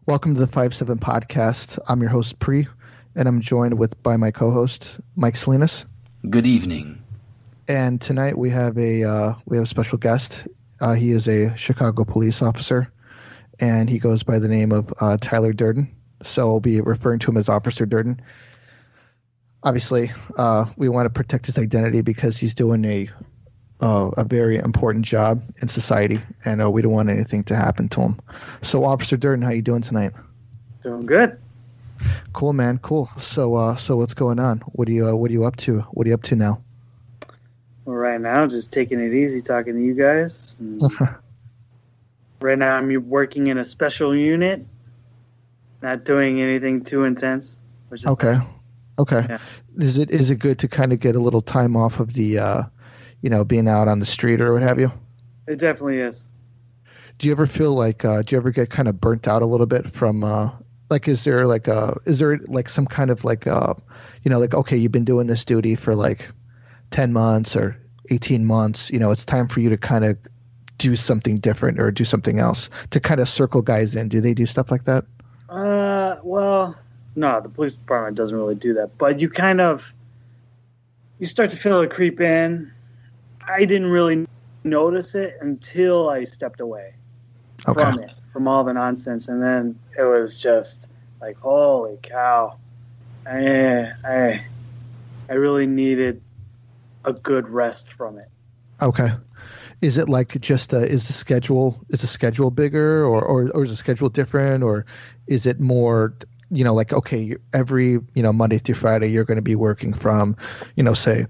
Welcome to the 5-7 podcast. I'm your host, Pri, and I'm joined by my co-host, Mike Salinas. Good evening. And tonight we have a special guest. He is a Chicago police officer, and he goes by the name of Tyler Durden. So I'll be referring to him as Officer Durden. Obviously, we want to protect his identity because he's doing a very important job in society, and we don't want anything to happen to him. So, Officer Durden, how you doing tonight? Doing good. Cool, man. Cool. So what's going on? What are you up to? What are you up to now? Well, right now, just taking it easy, talking to you guys. Right now, I'm working in a special unit, not doing anything too intense. Which is okay. fun. Okay. Yeah. Is it good to kind of get a little time off of the being out on the street or what have you? It definitely is. Do you ever feel like do you ever get kind of burnt out a little bit from is there some kind of okay, you've been doing this duty for like 10 months or 18 months, it's time for you to kind of do something different or do something else to kind of circle guys in. Do they do stuff like that? Well, no, the police department doesn't really do that, but you start to feel it creep in. I didn't really notice it until I stepped away from all the nonsense, and then it was just like, holy cow! I really needed a good rest from it. Okay, is it like just is the schedule bigger, or is the schedule different, or is it more? Every Monday through Friday you're going to be working from say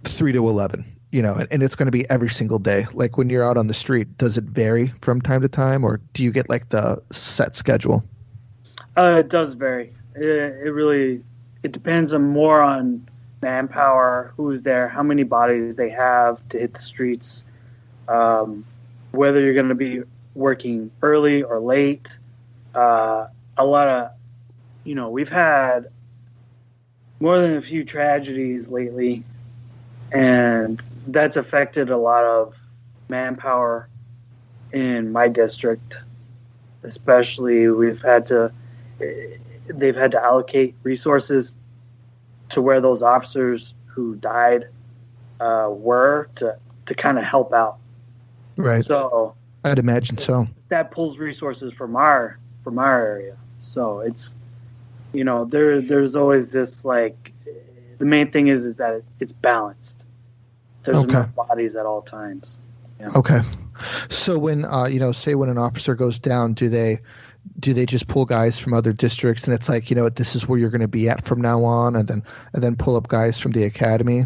3 to 11. And it's going to be every single day. Like when you're out on the street, does it vary from time to time, or do you get like the set schedule? It does vary. It depends more on manpower, who's there, how many bodies they have to hit the streets, whether you're going to be working early or late. A lot of, we've had more than a few tragedies lately, and that's affected a lot of manpower in my district. Especially, they've had to allocate resources to where those officers who died were to kind of help out. Right. So I'd imagine so. That pulls resources from our area. So it's there's always this, like, the main thing is that it's balanced. There's enough bodies at all times. Yeah. Okay. So when say when an officer goes down, do they just pull guys from other districts, and it's like, this is where you're going to be at from now on, and then pull up guys from the academy?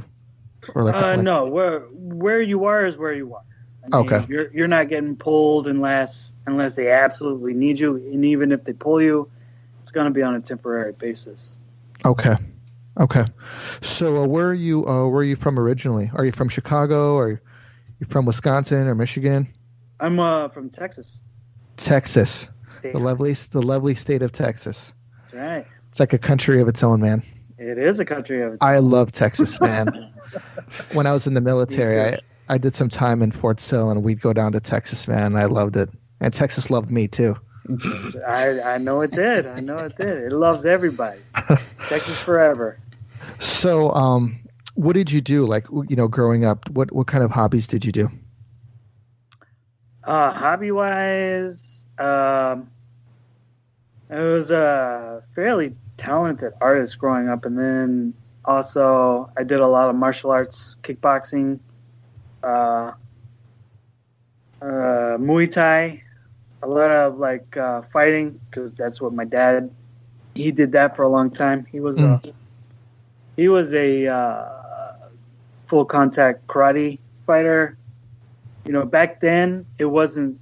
Or no, where you are is where you are. I mean, okay. You're not getting pulled unless they absolutely need you, and even if they pull you, it's going to be on a temporary basis. Okay. So where are you from originally? Are you from Chicago, or are you from Wisconsin or Michigan? I'm from Texas. Texas. Yeah. The lovely state of Texas. That's right. It's like a country of its own, man. It is a country of its own. I love Texas, man. When I was in the military, I did some time in Fort Sill, and we'd go down to Texas, man. I loved it. And Texas loved me too. I know it did. It loves everybody. Texas forever. So, what did you do? Like, growing up, what kind of hobbies did you do? Hobby-wise, I was a fairly talented artist growing up, and then also I did a lot of martial arts, kickboxing, Muay Thai, a lot of fighting, because that's what my dad, he did that for a long time. He was a full contact karate fighter. Back then it wasn't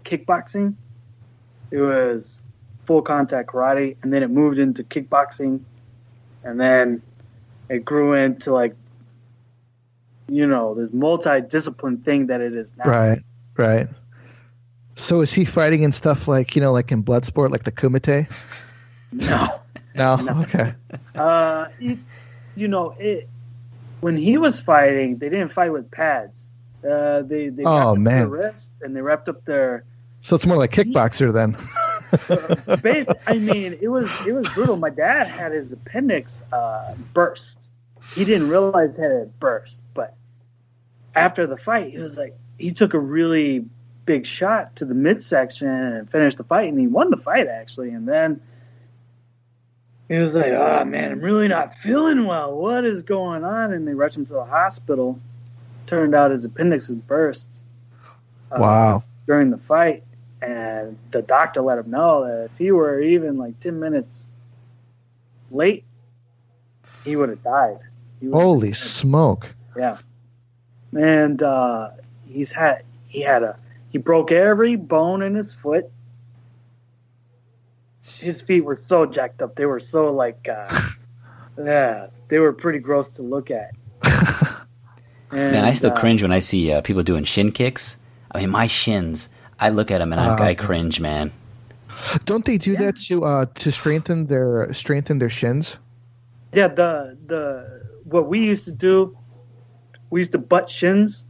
kickboxing. It was full contact karate, and then it moved into kickboxing, and then it grew into this multi-discipline thing that it is now. Right. So is he fighting in stuff like in Bloodsport, like the Kumite? No. Okay. When he was fighting, they didn't fight with pads. They wrapped up their wrist, and they wrapped up their. So it's more like kickboxer then. I mean, it was brutal. My dad had his appendix burst. He didn't realize it had burst, but after the fight, he took a really big shot to the midsection and finished the fight, and he won the fight actually. And then he was like, "Oh man, I'm really not feeling well. What is going on?" And they rushed him to the hospital. Turned out his appendix was burst. Wow. During the fight, and the doctor let him know that if he were even like 10 minutes late, he would have died. Holy smoke! Yeah, and he broke every bone in his foot. His feet were so jacked up; they were so yeah, they were pretty gross to look at. And, man, I still cringe when I see people doing shin kicks. I mean, my shins. I look at them and I cringe, man. Don't they do that to strengthen their shins? Yeah, what we used to do, we used to butt shins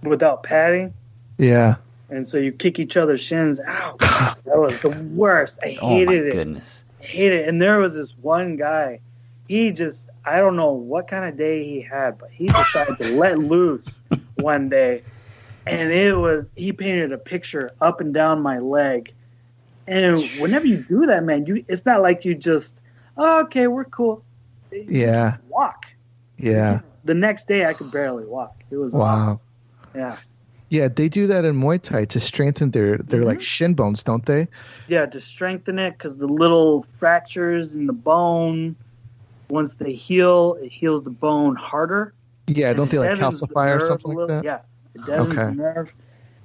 without padding. Yeah. And so you kick each other's shins. Ow! That was the worst. I hated it. Goodness. I hated it. And there was this one guy. I don't know what kind of day he had, but he decided to let loose one day. And he painted a picture up and down my leg. And whenever you do that, man, it's not like you just, okay, we're cool. Yeah. Walk. Yeah. The next day I could barely walk. It was wow. Awesome. Yeah. Yeah, they do that in Muay Thai to strengthen their like shin bones, don't they? Yeah, to strengthen it, because the little fractures in the bone, once they heal, it heals the bone harder. Yeah, don't they like calcify or something like that? Yeah, it deadens the nerve.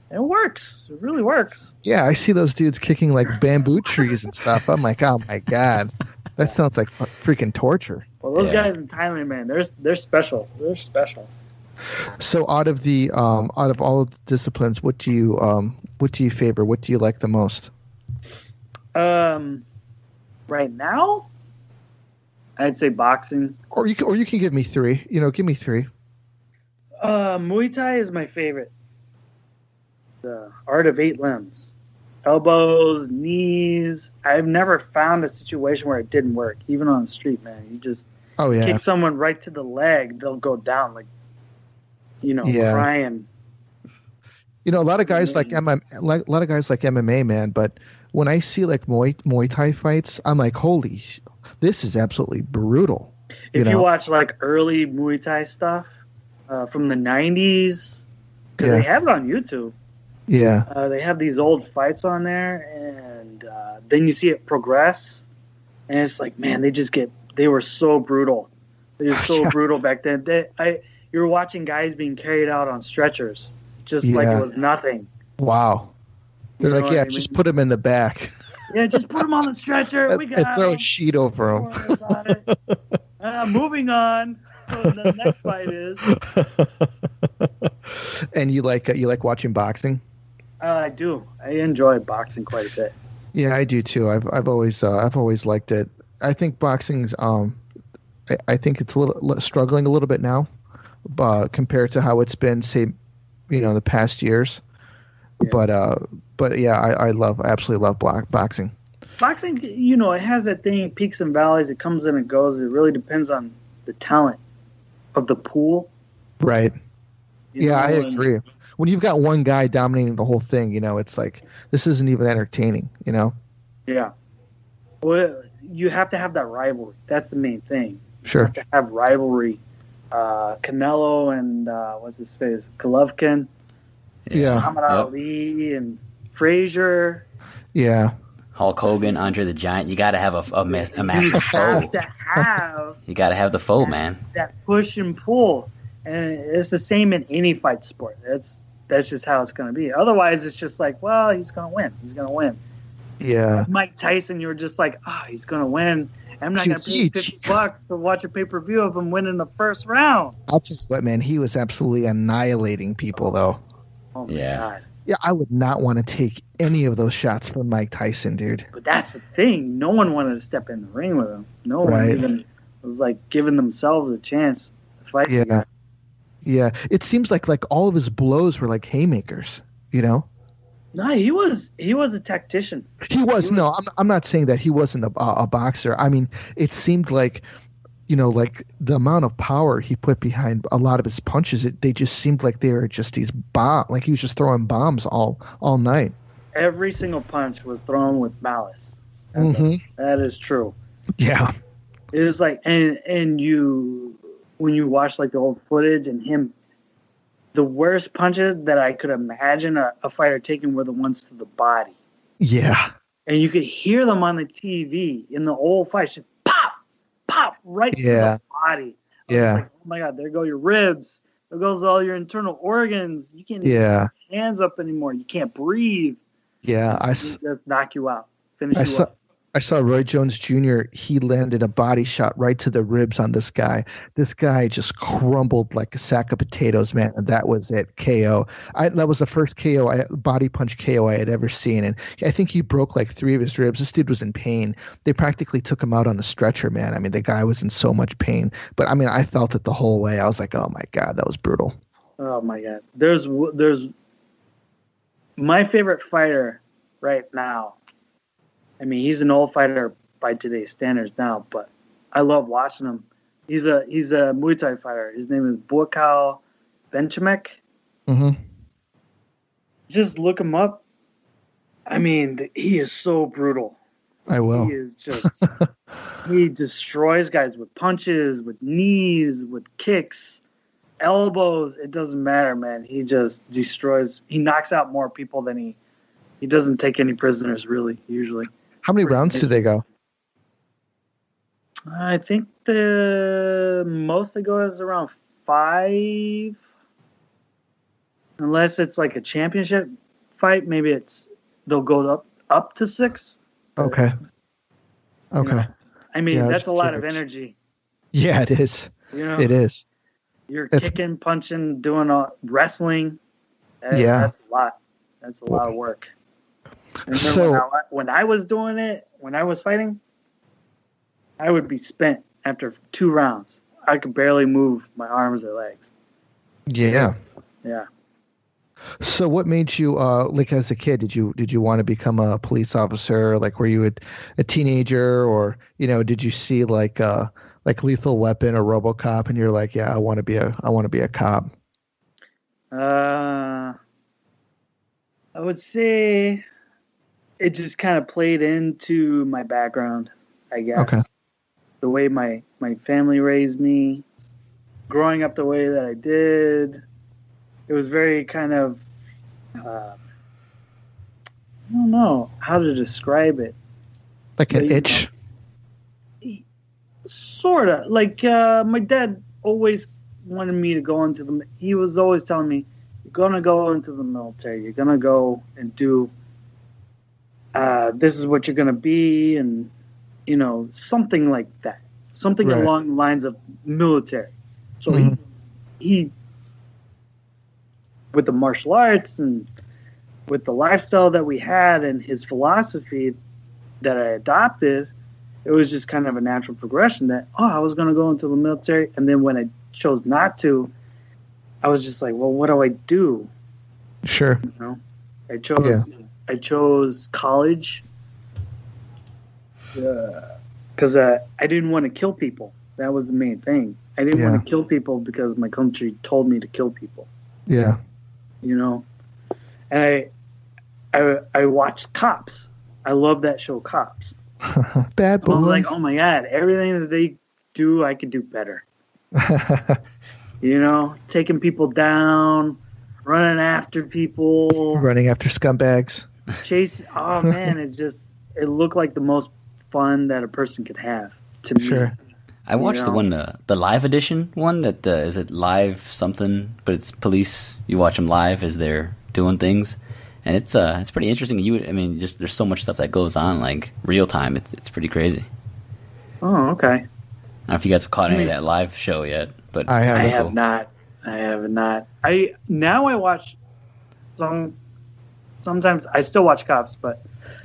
And it works. It really works. Yeah, I see those dudes kicking like bamboo trees and stuff. I'm like, oh my god, that sounds like freaking torture. Well, those guys in Thailand, man, they're special. They're special. So out of all of the disciplines, what do you favor? What do you like the most? Right now, I'd say boxing. Or you can give me three. Give me three. Muay Thai is my favorite. The art of 8 limbs. Elbows, knees. I've never found a situation where it didn't work, even on the street, man. You just kick someone right to the leg, they'll go down like, crying. A lot of guys like MMA, man. But when I see like Muay Thai fights, I'm like, holy, this is absolutely brutal. If you watch like early Muay Thai stuff from the 90s, because they have it on YouTube. Yeah. They have these old fights on there, and then you see it progress, and it's like, man, they were so brutal. They were so brutal back then. You were watching guys being carried out on stretchers, just like it was nothing. Wow. They're like, just put him in the back. Yeah, just put him on the stretcher. We got and throw a sheet over him. Moving on. The next fight is. And you like watching boxing? I do. I enjoy boxing quite a bit. Yeah, I do too. I've always liked it. I think boxing's I think it's struggling a little bit now, compared to how it's been, say, the past years. Yeah. But yeah, I absolutely love boxing. Boxing, it has that thing, peaks and valleys. It comes and it goes. It really depends on the talent of the pool. Right. I agree. When you've got one guy dominating the whole thing, it's like, this isn't even entertaining, Yeah. Well, you have to have that rivalry. That's the main thing. Sure. You have to have rivalry. Canelo and, what's his face? Golovkin. Yeah. Muhammad Ali and Frazier. Yeah. Hulk Hogan, Andre the Giant. You got to have a massive foe. You got to have the foe, man. That push and pull. And it's the same in any fight sport. That's just how it's going to be. Otherwise, it's just like, well, he's going to win. He's going to win. Yeah. Like Mike Tyson, you were just like, he's going to win. I'm not going to pay $50 to watch a pay-per-view of him winning the first round. I'll tell you what, man. He was absolutely annihilating people, though. Oh, my God. Yeah, I would not want to take any of those shots from Mike Tyson, dude. But that's the thing. No one wanted to step in the ring with him. No one even was like giving themselves a chance to fight. Yeah. It seems like all of his blows were like haymakers, No, he was a tactician. He was. No, I'm not saying that he wasn't a boxer. I mean, it seemed like, like the amount of power he put behind a lot of his punches, they just seemed like they were just these like he was just throwing bombs all night. Every single punch was thrown with malice. Mm-hmm. That is true. Yeah. It is like, and when you watch like the old footage and him, the worst punches that I could imagine a fighter taking were the ones to the body. Yeah. And you could hear them on the TV in the old fights, just pop, pop, right to the body. Yeah. Like, oh my God, there go your ribs. There goes all your internal organs. You can't even put your hands up anymore. You can't breathe. Yeah. Just knock you out. Finish you up. I saw Roy Jones Jr. He landed a body shot right to the ribs on this guy. This guy just crumbled like a sack of potatoes, man. And that was it. KO. That was the first body punch KO I had ever seen. And I think he broke like 3 of his ribs. This dude was in pain. They practically took him out on a stretcher, man. I mean, the guy was in so much pain. But I mean, I felt it the whole way. I was like, oh my God, that was brutal. Oh my God. There's my favorite fighter right now. I mean, he's an old fighter by today's standards now, but I love watching him. He's a Muay Thai fighter. His name is Buakaw Benchamek. Mm-hmm. Just look him up. I mean, he is so brutal. I will. He is just he destroys guys with punches, with knees, with kicks, elbows. It doesn't matter, man. He just destroys. He knocks out more people than he doesn't take any prisoners, really, usually. How many rounds do they go? I think the most they go is around 5. Unless it's like a championship fight, maybe they'll go up to 6. Okay. Okay. I mean, that's a lot of energy. Yeah, it is. It is. You're kicking, punching, doing wrestling. That's a lot. That's a lot of work. So when I was doing it, when I was fighting, I would be spent after 2 rounds. I could barely move my arms or legs. Yeah. Yeah. So what made you like as a kid, did you want to become a police officer? Like were you a teenager, or did you see like Lethal Weapon or RoboCop and you're like, yeah, I want to be a cop? I would say it just kind of played into my background, I guess. Okay. The way my family raised me, growing up the way that I did, it was very kind of, I don't know how to describe it. Like an itch? Sort of. Like my dad always wanted me to go into he was always telling me, you're going to go into the military. You're going to go and do, this is what you're going to be, and, something like that. Something along the lines of military. So he, with the martial arts and with the lifestyle that we had and his philosophy that I adopted, it was just kind of a natural progression that, I was going to go into the military. And then when I chose not to, I was just like, well, what do I do? Sure. I chose college because I didn't want to kill people. That was the main thing. I didn't want to kill people because my country told me to kill people. Yeah. And I watched Cops. I love that show, Cops. Bad boys. I was like, oh my God, everything that they do, I could do better. Taking people down, running after people. Running after scumbags. Chasing. Oh man, it looked like the most fun that a person could have to me. Sure. I watched the one, the live edition one that is it live something, but it's police. You watch them live as they're doing things, and it's pretty interesting. Just there's so much stuff that goes on like real time. It's pretty crazy. Oh, okay. I don't know if you guys have caught any of that live show yet, but I have not. I watch some. Sometimes I still watch Cops, but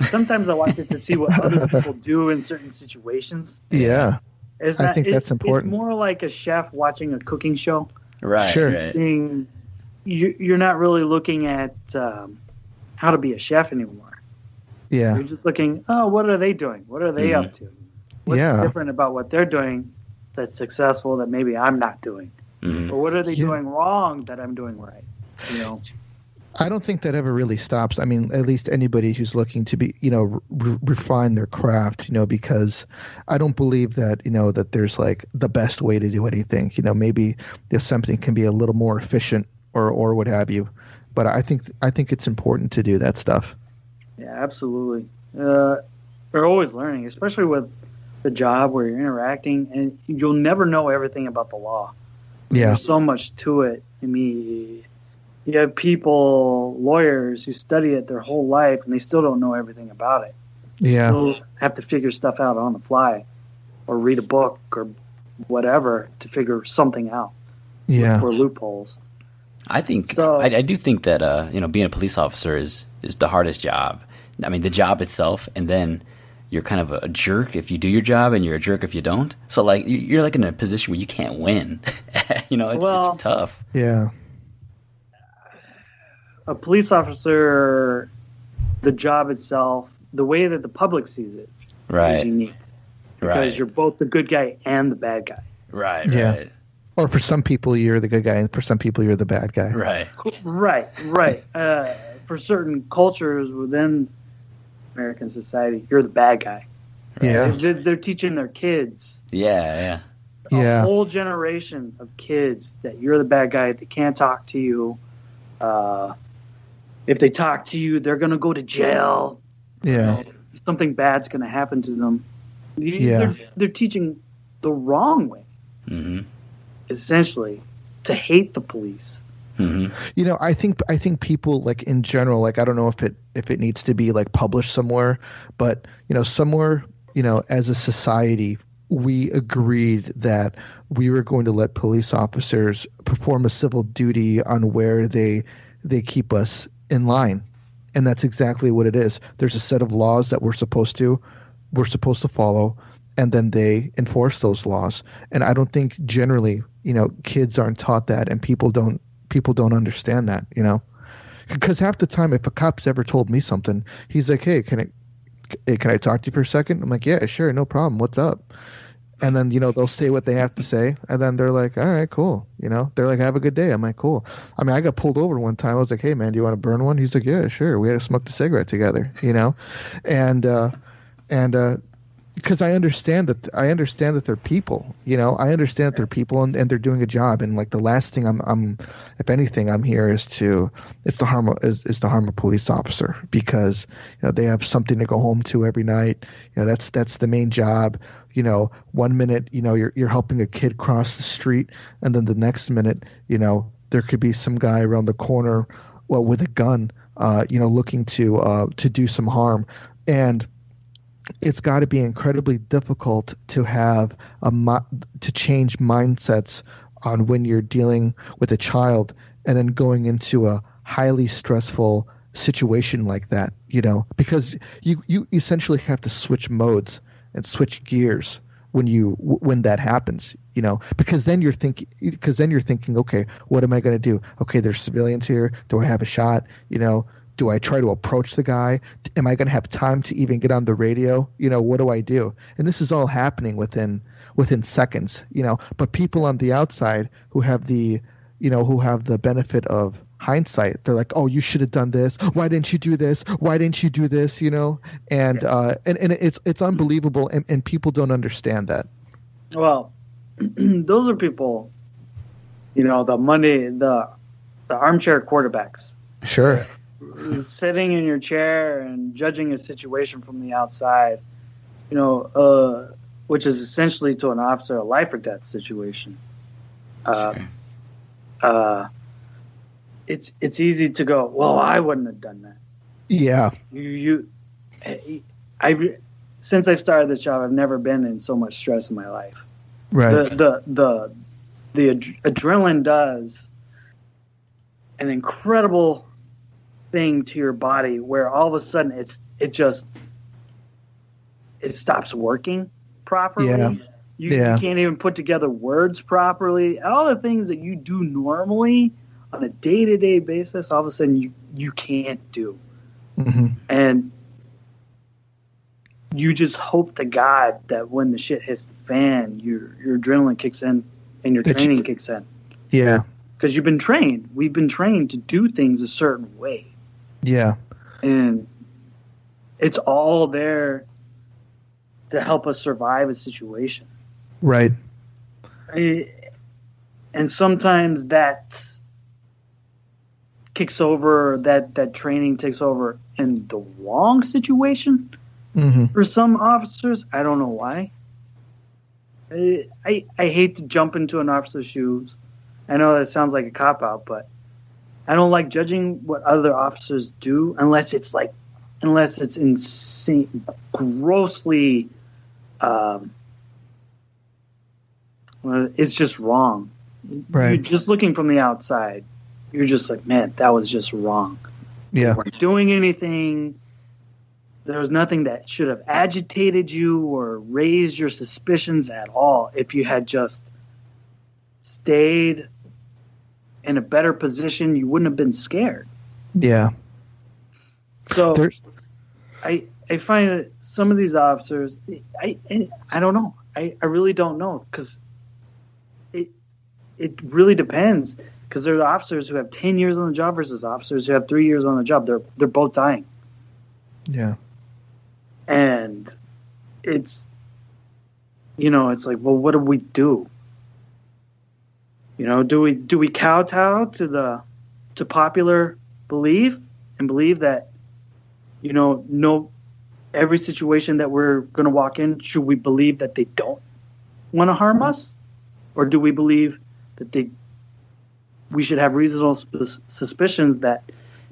sometimes I watch it to see what other people do in certain situations. Yeah. I think that's important. It's more like a chef watching a cooking show. Right. Sure. Right. You're not really looking at how to be a chef anymore. Yeah. You're just looking, oh, what are they doing? What are they up to? What's different about what they're doing that's successful that maybe I'm not doing? Or what are they doing wrong that I'm doing right? You know? I don't think that ever really stops. I mean, at least anybody who's looking to be, you know, refine their craft, you know, because I don't believe that, you know, that there's like the best way to do anything. You know, maybe if something can be a little more efficient or what have you. But I think it's important to do that stuff. Yeah, absolutely. We're always learning, especially with the job where you're interacting, and you'll never know everything about the law. Yeah. There's so much to it. I mean, you have people, lawyers, who study it their whole life, and they still don't know everything about it. Yeah. They still have to figure stuff out on the fly, or read a book, or whatever to figure something out. Yeah. Look for loopholes. I think I do think that you know, being a police officer is the hardest job. I mean, the job itself, and then you're kind of a jerk if you do your job, and you're a jerk if you don't. So like you're like in a position where you can't win. You know, it's tough. Yeah. A police officer, the job itself, the way that the public sees it, is unique. Because you're both the good guy and the bad guy. Right. Yeah. Right. Or for some people, you're the good guy, and for some people, you're the bad guy. Right. For certain cultures within American society, you're the bad guy. Right? Yeah. They're teaching their kids. Yeah. A whole generation of kids that you're the bad guy. They can't talk to you. If they talk to you, they're going to go to jail. Yeah. You know, something bad's going to happen to them. Yeah. They're teaching the wrong way. Mm-hmm. Essentially, to hate the police. Mm-hmm. You know, I think people, like, in general, like, I don't know if it needs to be like published somewhere, but you know, somewhere, you know, as a society, we agreed that we were going to let police officers perform a civil duty on where they keep us in line, and that's exactly what it is. There's a set of laws that we're supposed to follow, and then they enforce those laws. And I don't think generally, you know, kids aren't taught that, and people don't understand that, you know, because half the time, if a cop's ever told me something, he's like, hey, can I talk to you for a second? I'm like, yeah, sure, no problem. What's up? And then, you know, they'll say what they have to say, and then they're like, all right, cool. You know, they're like, have a good day. I'm like, cool. I mean, I got pulled over one time. I was like, hey man, do you want to burn one? He's like, yeah, sure. We had to smoke a cigarette together, you know, and because I understand that they're people, you know, I understand that they're people, and they're doing a job. And like, the last thing I'm if anything, I'm here is to harm a police officer, because, you know, they have something to go home to every night. You know, that's the main job. You know, one minute, you know, you're helping a kid cross the street, and then the next minute, you know, there could be some guy around the corner, well, with a gun, you know, looking to do some harm. And it's got to be incredibly difficult to have to change mindsets on when you're dealing with a child, and then going into a highly stressful situation like that, you know, because you essentially have to switch modes and switch gears when that happens, you know, because then you're thinking, okay, what am I going to do? Okay, there's civilians here. Do I have a shot? You know, do I try to approach the guy? Am I going to have time to even get on the radio? You know, what do I do? And this is all happening within seconds, you know, but people on the outside who have the benefit of hindsight, they're like, oh, you should have done this. Why didn't you do this? Why didn't you do this? You know, and it's unbelievable, and people don't understand that. Well, those are people, you know, the armchair quarterbacks. Sure. Sitting in your chair and judging a situation from the outside, you know, which is essentially to an officer a life or death situation. Sure. It's easy to go, well, I wouldn't have done that. Yeah. Since I've started this job, I've never been in so much stress in my life. Right. The adrenaline does an incredible thing to your body, where all of a sudden it stops working properly. Yeah. You can't even put together words properly. All the things that you do normally on a day-to-day basis, all of a sudden you can't do. And you just hope to God that when the shit hits the fan, your adrenaline kicks in and your training kicks in. Yeah. Because you've been trained. We've been trained to do things a certain way. Yeah. And it's all there to help us survive a situation. Right. And sometimes that kicks over, that training takes over in the wrong situation for some officers. I don't know why. I hate to jump into an officer's shoes. I know that sounds like a cop-out, but I don't like judging what other officers do unless it's insane, grossly, it's just wrong. Right. You're just looking from the outside. You're just like, man, that was just wrong. Yeah. You weren't doing anything. There was nothing that should have agitated you or raised your suspicions at all if you had just stayed in a better position. You wouldn't have been scared. Yeah. So I find that some of these officers, I don't know. I really don't know, because it really depends, because there are officers who have 10 years on the job versus officers who have 3 years on the job. They're both dying. Yeah. And it's, it's like, well, what do we do? Do we kowtow to popular belief and believe that, no, every situation that we're going to walk in, should we believe that they don't want to harm us? Or do we believe that we should have reasonable suspicions that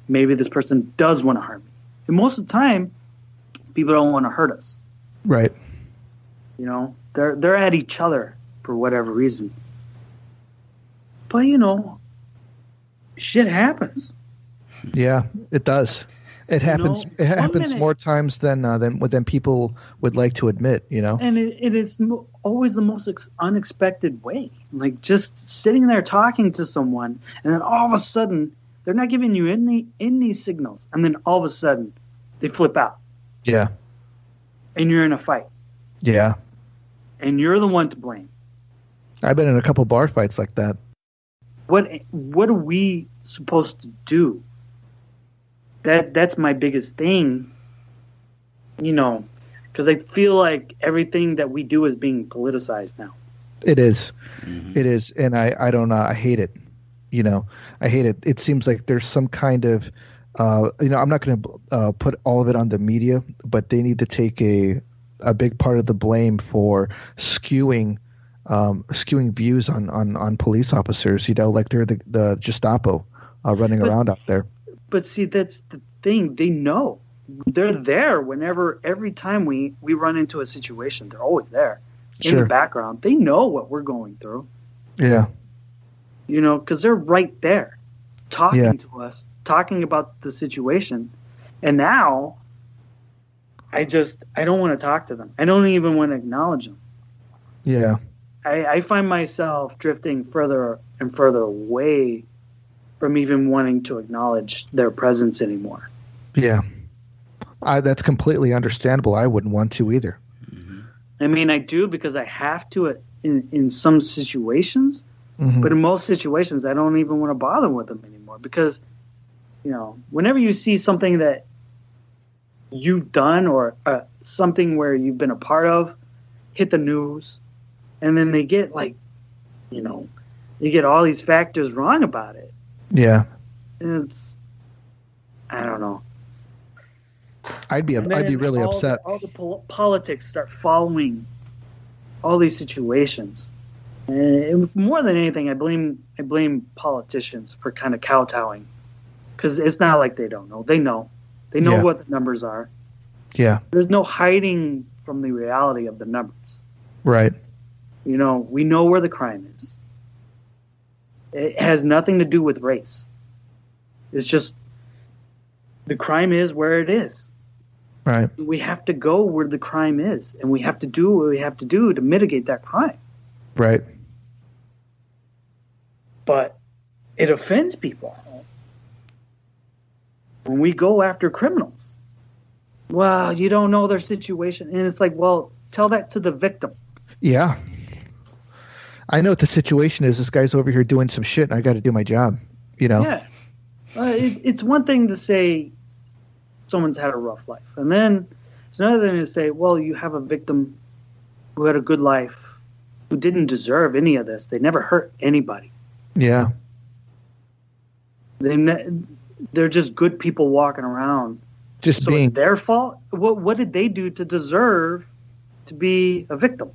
maybe this person does want to harm me? And most of the time, people don't want to hurt us. Right. They're at each other for whatever reason. But shit happens. Yeah, it does. It happens. It happens more times than people would like to admit. And it is always the most unexpected way. Like just sitting there talking to someone, and then all of a sudden they're not giving you any signals, and then all of a sudden they flip out. Yeah. And you're in a fight. Yeah. And you're the one to blame. I've been in a couple bar fights like that. What are we supposed to do? That's my biggest thing, because I feel like everything that we do is being politicized now. It is. It is, and I don't know. I hate it. I hate it. It seems like there's some kind of, I'm not going to put all of it on the media, but they need to take a big part of the blame for skewing views on police officers. Like they're the Gestapo running around out there. But see, that's the thing. They know. They're there every time we run into a situation. They're always there in the background. They know what we're going through. Yeah. Because they're right there talking to us, talking about the situation. And now I don't want to talk to them. I don't even want to acknowledge them. Yeah. I find myself drifting further and further away from even wanting to acknowledge their presence anymore. Yeah. That's completely understandable. I wouldn't want to either. I mean, I do because I have to in some situations, but in most situations, I don't even want to bother with them anymore because, whenever you see something that you've done or something where you've been a part of hit the news, and then they get you get all these factors wrong about it. Yeah. I don't know. I'd be really upset. All the politics start following all these situations, and more than anything, I blame politicians for kind of kowtowing, because it's not like they don't know. They know what the numbers are. Yeah. There's no hiding from the reality of the numbers. Right. We know where the crime is. It has nothing to do with race. It's just the crime is where it is. Right. We have to go where the crime is, and we have to do what we have to do to mitigate that crime. Right. But it offends people. when we go after criminals, well, you don't know their situation. And it's like, well, tell that to the victim. Yeah. I know what the situation is. This guy's over here doing some shit, and I got to do my job, Yeah. It's one thing to say someone's had a rough life. And then it's another thing to say, well, you have a victim who had a good life, who didn't deserve any of this. They never hurt anybody. Yeah. They're just good people walking around. Just so being it's their fault. What did they do to deserve to be a victim?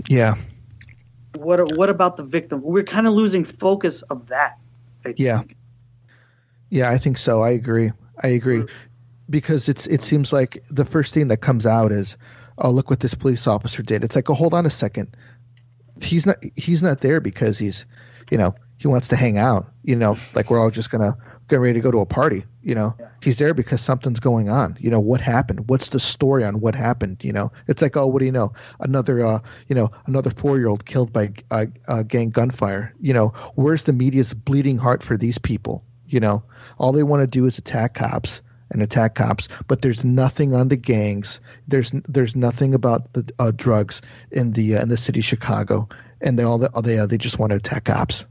Yeah. What about the victim? We're kind of losing focus of that. I think. Yeah, I think so. I agree. Because it seems like the first thing that comes out is, oh, look what this police officer did. It's like, oh, hold on a second. He's not there because he's, he wants to hang out, like we're all just going to get ready to go to a party, He's there because something's going on. What happened? What's the story on what happened? It's like, oh, what do you know? Another 4-year-old killed by gang gunfire. Where's the media's bleeding heart for these people? All they want to do is attack cops, but there's nothing on the gangs. There's nothing about the drugs in the city of Chicago, and they just want to attack cops.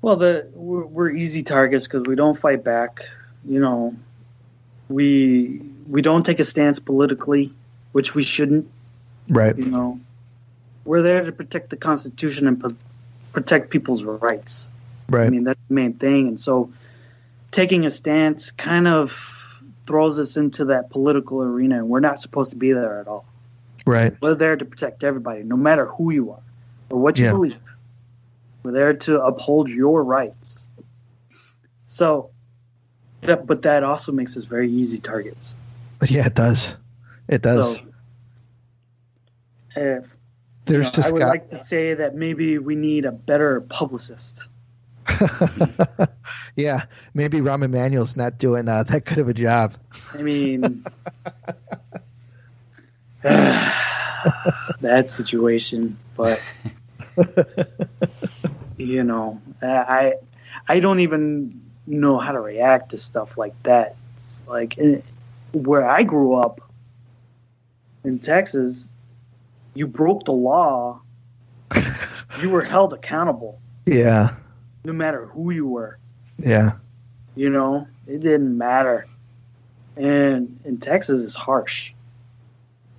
Well, we're easy targets because we don't fight back. We don't take a stance politically, which we shouldn't. Right. We're there to protect the Constitution and protect people's rights. Right. I mean, that's the main thing. And so taking a stance kind of throws us into that political arena, and we're not supposed to be there at all. Right. We're there to protect everybody, no matter who you are or what you believe. We're there to uphold your rights. So, but that also makes us very easy targets. Yeah, it does. It does. So, There's this I would guy. like to say that maybe we need a better publicist. Yeah, maybe Rahm Emanuel's not doing that good of a job. I mean, that situation, but I don't even know how to react to stuff like that. It's like where I grew up in Texas, you broke the law, you were held accountable. Yeah. No matter who you were. Yeah. It didn't matter. And in Texas, it's harsh.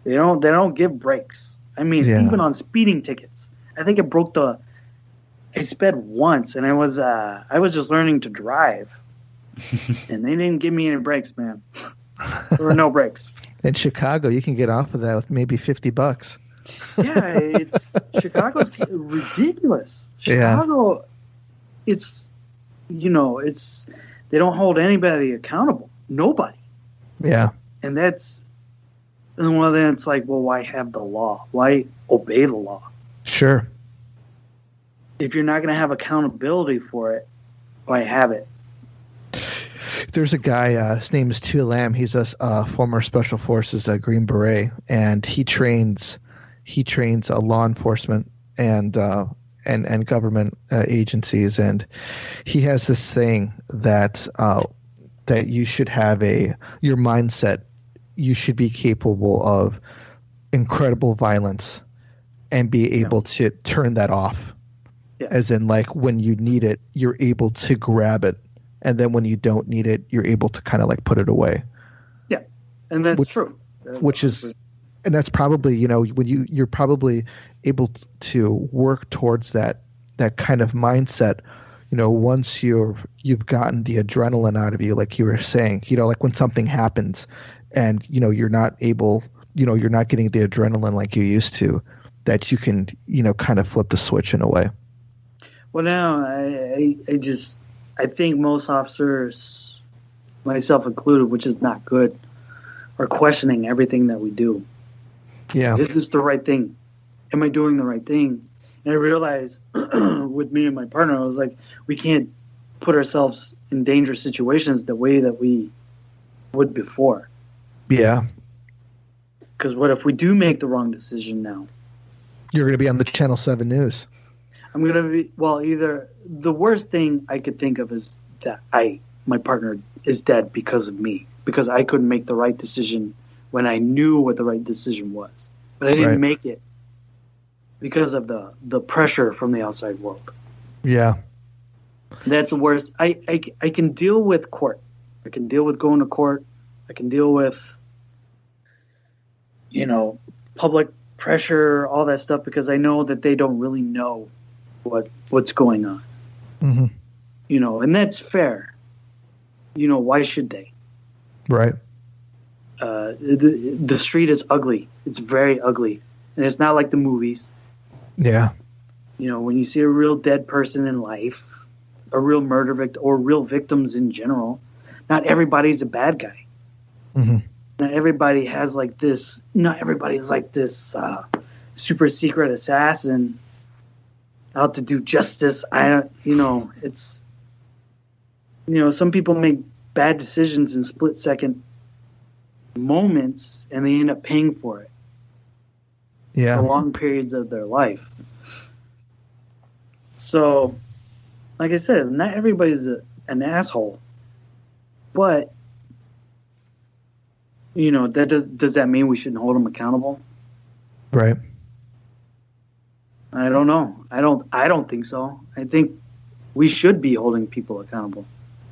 They don't give breaks. I mean, even on speeding tickets. I think I sped once, and I was just learning to drive. And they didn't give me any breaks, man. There were no breaks. In Chicago, you can get off of that with maybe $50. Yeah, Chicago's ridiculous. Chicago, it's they don't hold anybody accountable. Nobody. Yeah. And then it's like, well, why have the law? Why obey the law? Sure. If you're not going to have accountability for it, why have it? There's a guy, his name is Tu Lam. He's a former Special Forces Green Beret, and he trains law enforcement and government agencies, and he has this thing that you should have your mindset. You should be capable of incredible violence and be able to turn that off. Yeah. As in, like, when you need it, you're able to grab it, and then when you don't need it, you're able to kind of like put it away. Yeah, and that's true. And that's probably, when you're probably able to work towards that kind of mindset, once you've gotten the adrenaline out of you, like you were saying, like when something happens and, you're not able, you're not getting the adrenaline like you used to, that you can, kind of flip the switch in a way. Well, now I think most officers, myself included, which is not good, are questioning everything that we do. Yeah. Is this the right thing? Am I doing the right thing? And I realized with me and my partner, I was like, we can't put ourselves in dangerous situations the way that we would before. Yeah. Because what if we do make the wrong decision now? You're going to be on the Channel 7 News. I'm going to be, either the worst thing I could think of is that I my partner is dead because of me, because I couldn't make the right decision when I knew what the right decision was, but I didn't make it because of the pressure from the outside world. Yeah. That's the worst. I can deal with court. I can deal with going to court. I can deal with, public pressure, all that stuff, because I know that they don't really know what's going on. Mm-hmm. And that's fair. Why should they? Right. The street is ugly. It's very ugly. And it's not like the movies. Yeah. When you see a real dead person in life, a real murder victim, or real victims in general, not everybody's a bad guy. Mm-hmm. Not everybody has like this. Not everybody's like this super secret assassin out to do justice. It's some people make bad decisions in split second moments, and they end up paying for it. Yeah. For long periods of their life. So, like I said, not everybody's an asshole, but does that mean we shouldn't hold them accountable? Right. I don't know. I don't think so. I think we should be holding people accountable.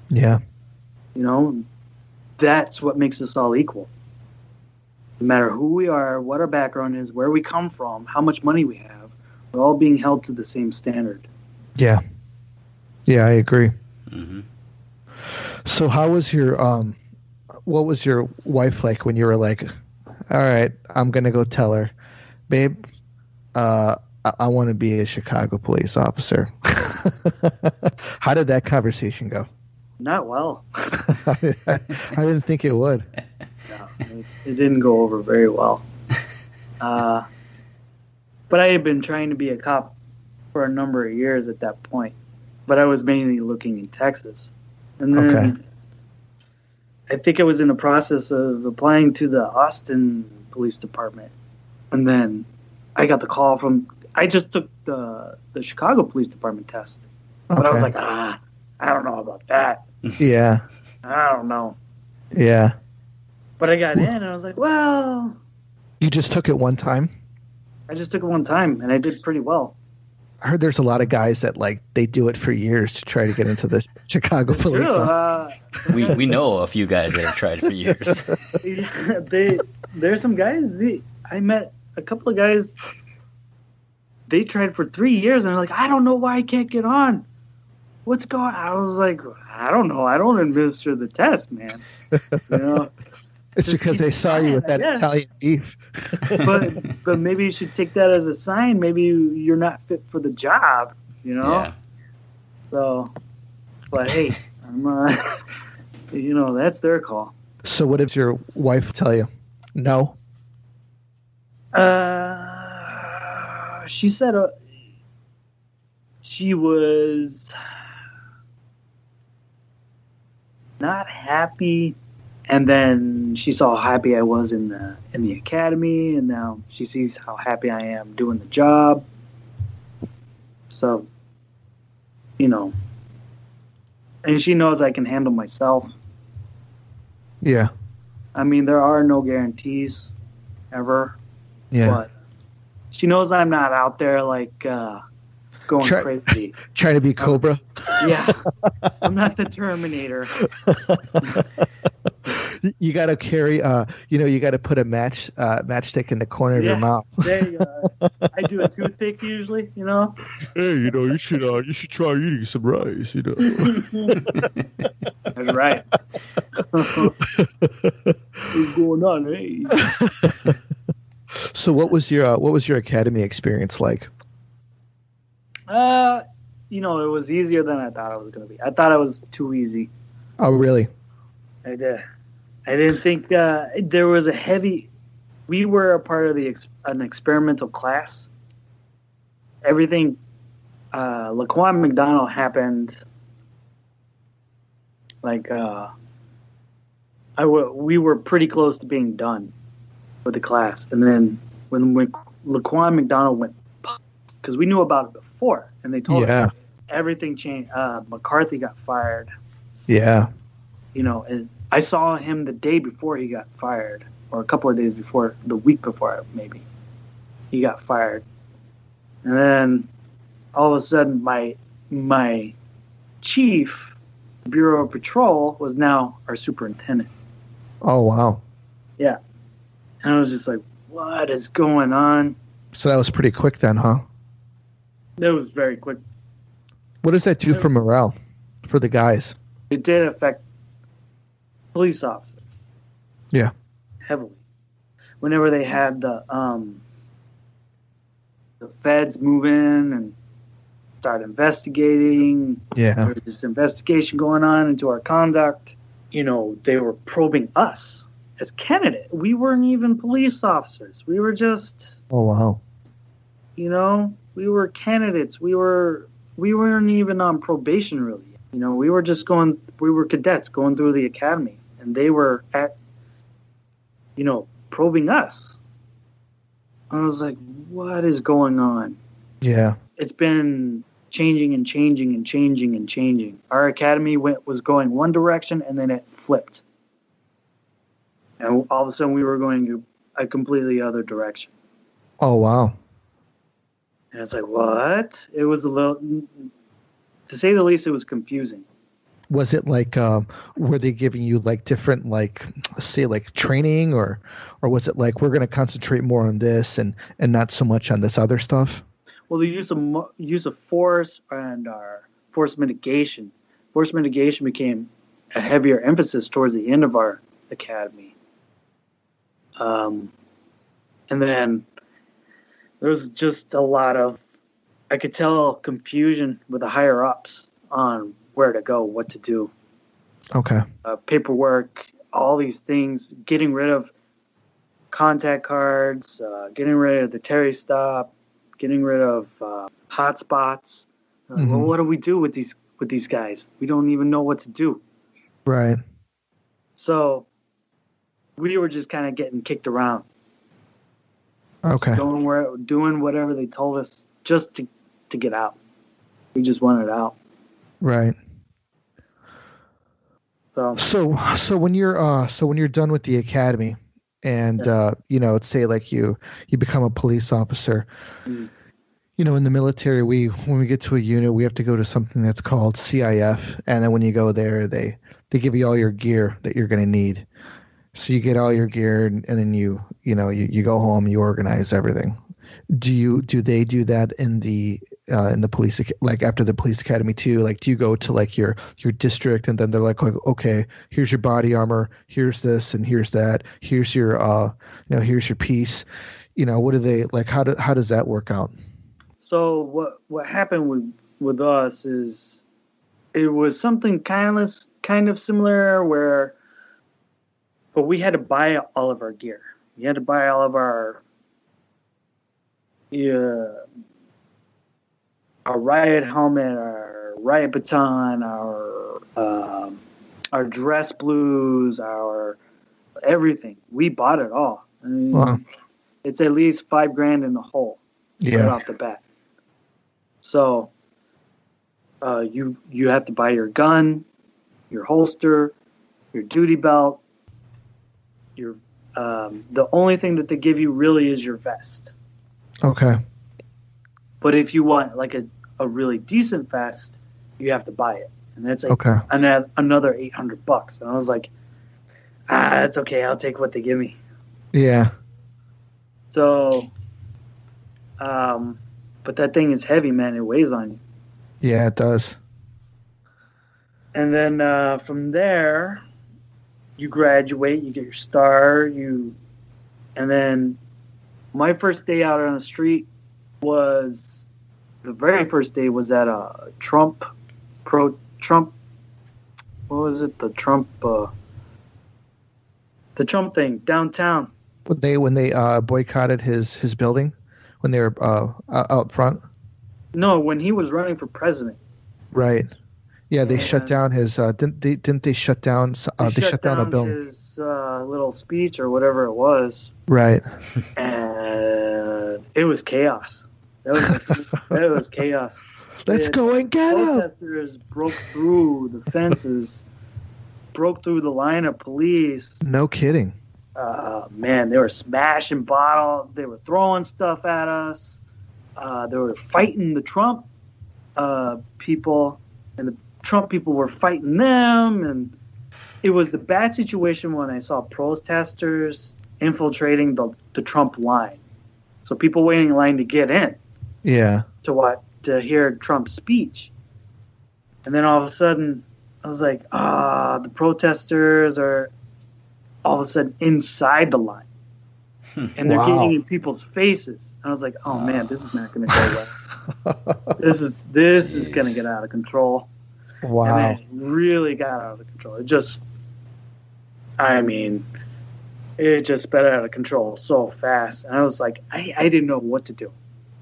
Yeah. That's what makes us all equal. No matter who we are, what our background is, where we come from, how much money we have, we're all being held to the same standard. Yeah. Yeah, I agree. Mm-hmm. So how was your what was your wife like when you were like, all right, I'm going to go tell her, babe, I want to be a Chicago police officer. How did that conversation go? Not well. I didn't think it would. No, it didn't go over very well. But I had been trying to be a cop for a number of years at that point. But I was mainly looking in Texas. And then I think I was in the process of applying to the Austin Police Department. And then I got the call I just took the Chicago Police Department test. But I was like, I don't know about that. Yeah. I don't know. Yeah. But I got in and I was like, well. You just took it one time? I just took it one time and I did pretty well. I heard there's a lot of guys that they do it for years to try to get into the Chicago police. We know a few guys that have tried for years. Yeah, there's some guys. I met a couple of guys. They tried for 3 years and they're like, I don't know why I can't get on. What's going on? I was like, I don't know. I don't administer the test, man. It's because they saw you with that Italian beef. but maybe you should take that as a sign. Maybe you're not fit for the job, Yeah. So, but hey, that's their call. So what did your wife tell you? No? She said she was not happy. And then she saw how happy I was in the academy, and now she sees how happy I am doing the job. So, and she knows I can handle myself. Yeah. I mean, there are no guarantees ever. Yeah. But she knows I'm not out there going crazy. Trying to be Cobra. Yeah. I'm not the Terminator. You got to carry, you got to put a matchstick in the corner of your mouth. There you go. I do a toothpick usually, Hey, you should try eating some rice, That's right. What's going on, hey? So what was your academy experience like? It was easier than I thought it was going to be. I thought it was too easy. Oh, really? I did. I didn't think there was a heavy. We were a part of an experimental class. Everything, Laquan McDonald happened. We were pretty close to being done with the class, and then when Laquan McDonald went, because we knew about it before, and they told us everything changed. McCarthy got fired. Yeah. And I saw him the day before he got fired, or a couple of days before, the week before maybe, he got fired. And then all of a sudden, my chief, Bureau of Patrol, was now our superintendent. Oh, wow. Yeah. And I was just like, what is going on? So that was pretty quick then, huh? It was very quick. What does that do for morale for the guys? It did affect police officers. Yeah. Heavily. Whenever they had the feds move in and start investigating. Yeah. There was this investigation going on into our conduct. They were probing us as candidate. We weren't even police officers. We were just. Oh, wow. We were candidates. We weren't even on probation really. We were just we were cadets going through the academy, and they were probing us. I was like, what is going on? Yeah. It's been changing and changing and changing and changing. Our academy was going one direction, and then it flipped. And all of a sudden, we were going a completely other direction. Oh, wow. And it's like, what? It was a little, to say the least, it was confusing. Was it like, were they giving you like different, like, say, like training, or was it like, we're going to concentrate more on this and not so much on this other stuff? Well, the use of force and our force mitigation. Force mitigation became a heavier emphasis towards the end of our academy. And then there was just a lot of, I could tell, confusion with the higher ups on where to go, what to do. Okay. Paperwork, all these things, getting rid of contact cards, getting rid of the Terry stop, getting rid of hotspots. Well, what do we do with these guys? We don't even know what to do. Right. So we were just kind of getting kicked around. Okay. Doing whatever they told us just to get out. We just wanted out. Right. So when you're done with the academy, and let's say like you become a police officer. Mm. In the military, when we get to a unit, we have to go to something that's called CIF, and then when you go there, they give you all your gear that you're going to need. So you get all your gear, and then you go home, you organize everything. Do they do that in the police, like after the police academy too? Like, do you go to like your district, and then they're like, okay, here's your body armor, here's this, and here's that, here's your here's your piece. What do they like? How does that work out? So what happened with us is it was something kind of similar but we had to buy all of our gear. We had to buy all of our riot helmet, our riot baton, our dress blues, our everything. We bought it all. I mean, wow. It's at least $5,000 in the hole right off the bat. So you have to buy your gun, your holster, your duty belt. Your the only thing that they give you really is your vest. Okay. But if you want like a really decent vest, you have to buy it, and that's like another $800. And I was like, that's okay. I'll take what they give me. Yeah. So, but that thing is heavy, man. It weighs on you. Yeah, it does. And then from there, you graduate, you get your star, and then my first day out on the street was, the very first day was at a Trump, what was it? The Trump thing downtown. When they boycotted his building, when they were out front. No, when he was running for president. Right. Yeah, they shut down his. Didn't they shut down? They shut down a building. His little speech or whatever it was. Right. And it was chaos. It was chaos. Let's go and get him. Protesters broke through the fences broke through the line of police. No kidding. Man, they were smashing bottles. They were throwing stuff at us. They were fighting the Trump people, and the Trump people were fighting them. And it was the bad situation when I saw protesters infiltrating the Trump line. So people waiting in line to get in. Yeah. To hear Trump's speech. And then all of a sudden, I was like, the protesters are all of a sudden inside the line. And they're getting in people's faces. And I was like, oh man, this is not going to go well. This is going to get out of control. Wow. And it really got out of control. It just sped out of control so fast. And I was like, I didn't know what to do.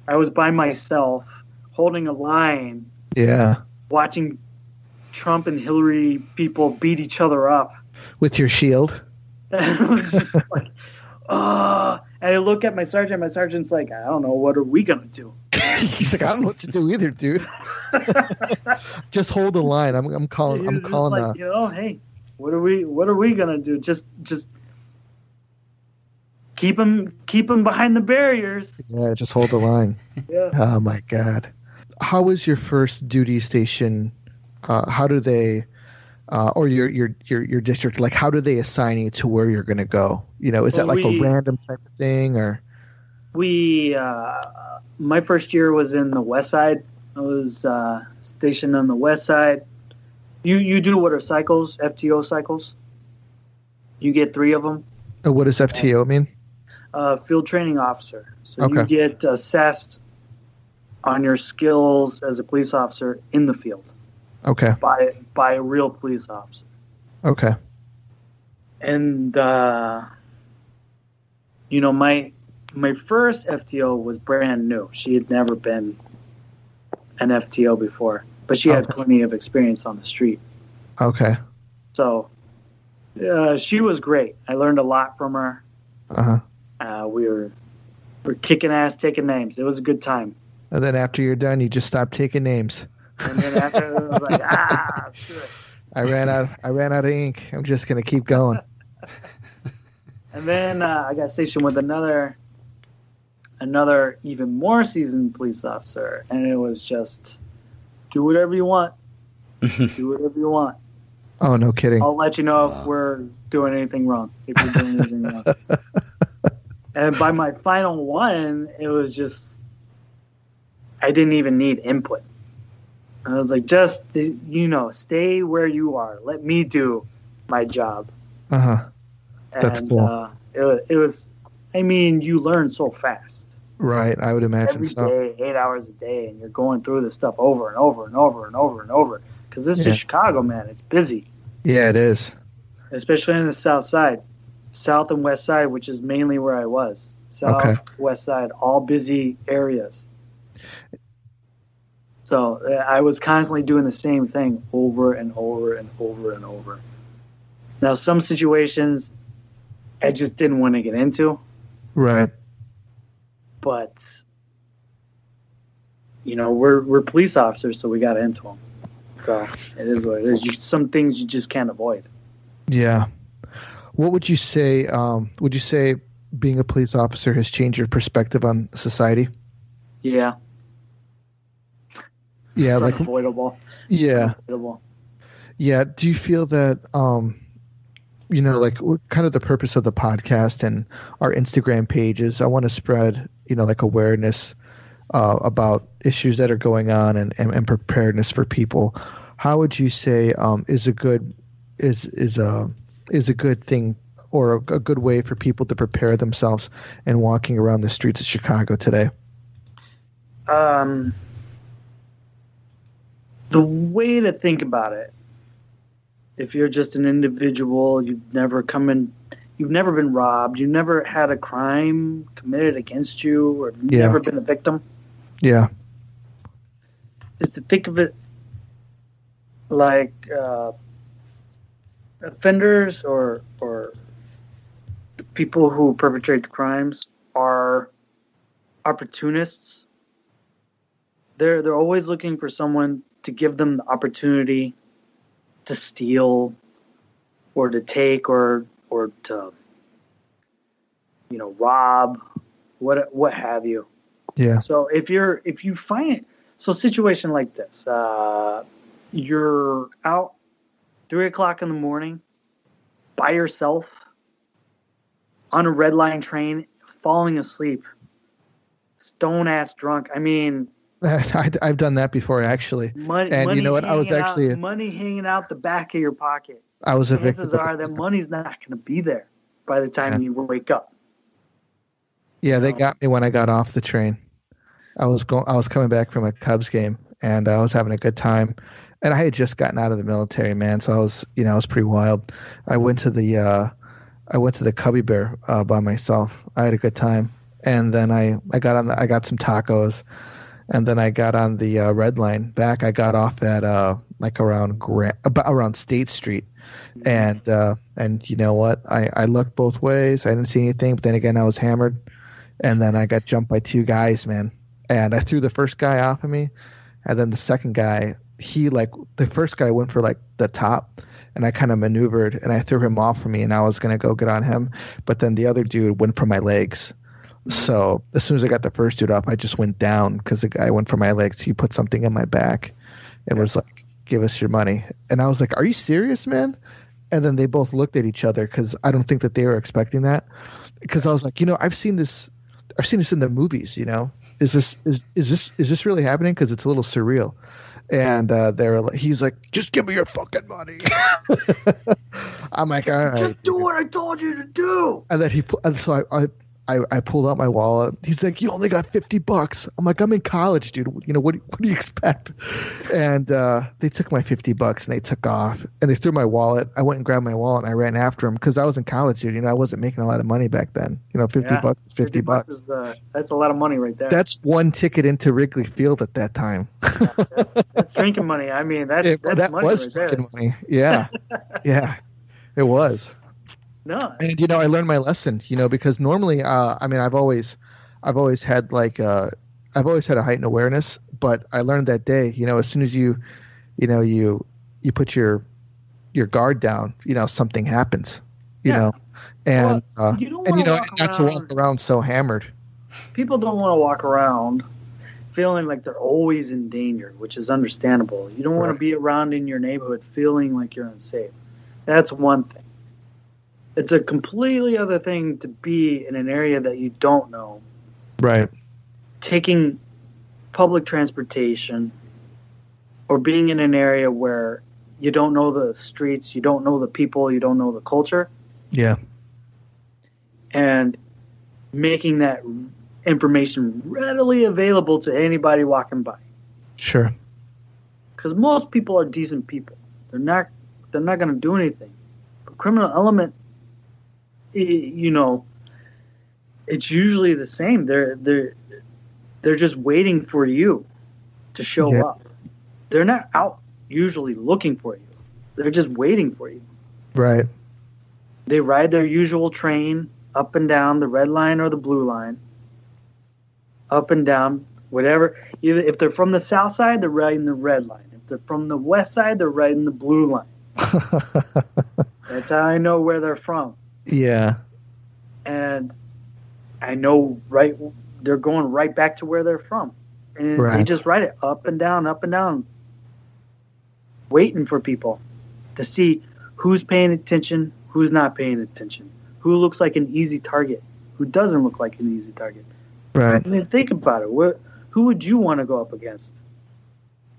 I was by myself, holding a line. Yeah. Watching Trump and Hillary people beat each other up. With your shield? And I was just like, oh. And I look at my sergeant. My sergeant's like, I don't know. What are we going to do? He's like, I don't know what to do either, dude. Just hold the line. I'm calling. Like, hey, what are we gonna do? Just keep him behind the barriers. Yeah, just hold the line. Yeah. Oh my God. How was your first duty station? How do they, or your district? Like, how do they assign you to where you're going to go? Is that like a random type of thing, or? My first year was in the West Side. I was stationed on the West Side. You do what are cycles, FTO cycles. You get 3 of them. What does FTO mean? Field training officer. So Okay. You get assessed on your skills as a police officer in the field. Okay. By a real police officer. Okay. And my first FTO was brand new. She had never been an FTO before, but she had plenty of experience on the street. Okay. So she was great. I learned a lot from her. We were kicking ass, taking names. It was a good time. And then after you're done, you just stop taking names. And then after, I was like, shit. I ran out of ink. I'm just gonna keep going. And then I got stationed with another even more seasoned police officer, and it was just do whatever you want. Do whatever you want. Oh, no kidding. I'll let you know if we're doing anything wrong. If you're doing anything wrong. And by my final one, it was just I didn't even need input. I was like, just stay where you are. Let me do my job. That's cool. It was. I mean, you learn so fast. Right, I would imagine every so. day, 8 hours a day, and you're going through this stuff over and over and over and over and over. Because this is Chicago, man. It's busy. Yeah, it is. Especially in the South Side, South and West Side, which is mainly where I was. South, West Side, all busy areas. So I was constantly doing the same thing over and over and over and over. Now, some situations I just didn't want to get into. Right. But, we're police officers, so we got into them. So it is what it is. Some things you just can't avoid. Yeah. What would you say? Would you say being a police officer has changed your perspective on society? Yeah. Yeah, it's unavoidable. Yeah. Unavoidable. Yeah. Do you feel that, kind of the purpose of the podcast and our Instagram pages, I want to spread, awareness about issues that are going on and preparedness for people. How would you say is a good thing or a good way for people to prepare themselves and walking around the streets of Chicago today? The way to think about it, if you're just an individual, you've never been robbed, you've never had a crime committed against you, or never been a victim. Yeah. Is to think of it like offenders or the people who perpetrate the crimes are opportunists. They're always looking for someone to give them the opportunity to steal, or to take or to rob, what have you. Yeah. So if you find it, so a situation like this, you're out 3:00 in the morning by yourself on a red line train, falling asleep, stone ass drunk. I mean, I've done that before actually. And you know what? I was actually money hanging out the back of your pocket. I was a victim. Chances are that money's not going to be there by the time you wake up. Yeah, they got me when I got off the train. I was coming back from a Cubs game, and I was having a good time. And I had just gotten out of the military, man. So I was pretty wild. I went to the Cubby Bear by myself. I had a good time, and then I got some tacos, and then I got on the red line back. I got off at around State Street, and you know what? I looked both ways. I didn't see anything, but then again, I was hammered, and then I got jumped by two guys, man. And I threw the first guy off of me, and then the second guy, the first guy went for the top, and I kind of maneuvered and I threw him off of me, and I was gonna go get on him, but then the other dude went for my legs. So as soon as I got the first dude up, I just went down because the guy went for my legs. He put something in my back and was like, "Give us your money." And I was like, "Are you serious, man?" And then they both looked at each other because I don't think that they were expecting that. Because I was like, I've seen this in the movies. Is this really happening? Because it's a little surreal. And he's like, "Just give me your fucking money." I'm like, "All right, just do what I told you to do." And then so I pulled out my wallet. He's like, "You only got $50." I'm like, "I'm in college, dude. What do you expect?" And they took my $50 and they took off and they threw my wallet. I went and grabbed my wallet and I ran after him because I was in college, dude. I wasn't making a lot of money back then. $50 is $50. That's a lot of money right there. That's one ticket into Wrigley Field at that time. That's drinking money. I mean, that's that money was right drinking money. Yeah, yeah, it was. No. And I learned my lesson, because normally, I've always had I've always had a heightened awareness, but I learned that day, as soon as you put your guard down, something happens, and not to walk around so hammered. People don't want to walk around feeling like they're always in danger, which is understandable. You don't want to be around in your neighborhood feeling like you're unsafe. That's one thing. It's a completely other thing to be in an area that you don't know. Right. Taking public transportation or being in an area where you don't know the streets, you don't know the people, you don't know the culture. Yeah. And making that information readily available to anybody walking by. Sure. Because most people are decent people. They're not going to do anything. But criminal element, it's usually the same. They're just waiting for you to show up. They're not out usually looking for you. They're just waiting for you. Right. They ride their usual train up and down the red line or the blue line. Up and down, whatever. Either if they're from the south side, they're riding the red line. If they're from the west side, they're riding the blue line. That's how I know where they're from. Yeah. And I know they're going right back to where they're from. And they just ride it up and down, waiting for people to see who's paying attention, who's not paying attention, who looks like an easy target, who doesn't look like an easy target. Right. I mean, think about it. Who would you want to go up against?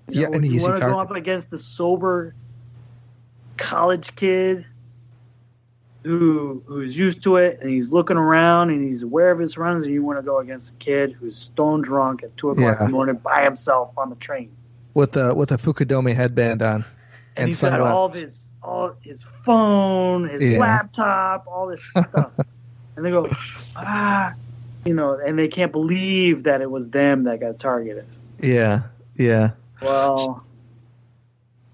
An easy target. You want to go up against the sober college kid who's used to it and he's looking around and he's aware of his surroundings, and you want to go against a kid who's stone drunk at 2 o'clock in the morning by himself on the train with a Fukudome headband on and he's sunglasses. Got all his phone, his laptop, all this stuff, and they go and they can't believe that it was them that got targeted. Yeah. Well,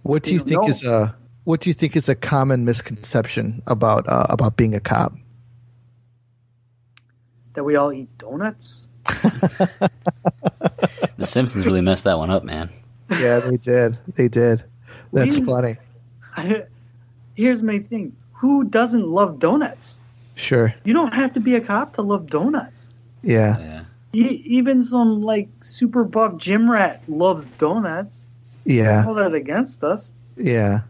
what do you think is a common misconception about being a cop? That we all eat donuts? The Simpsons really messed that one up, man. Yeah, they did. That's funny. Here's my thing. who doesn't love donuts? Sure. You don't have to be a cop to love donuts. Yeah. Even some like super buff gym rat loves donuts. Yeah. Hold that against us. Yeah.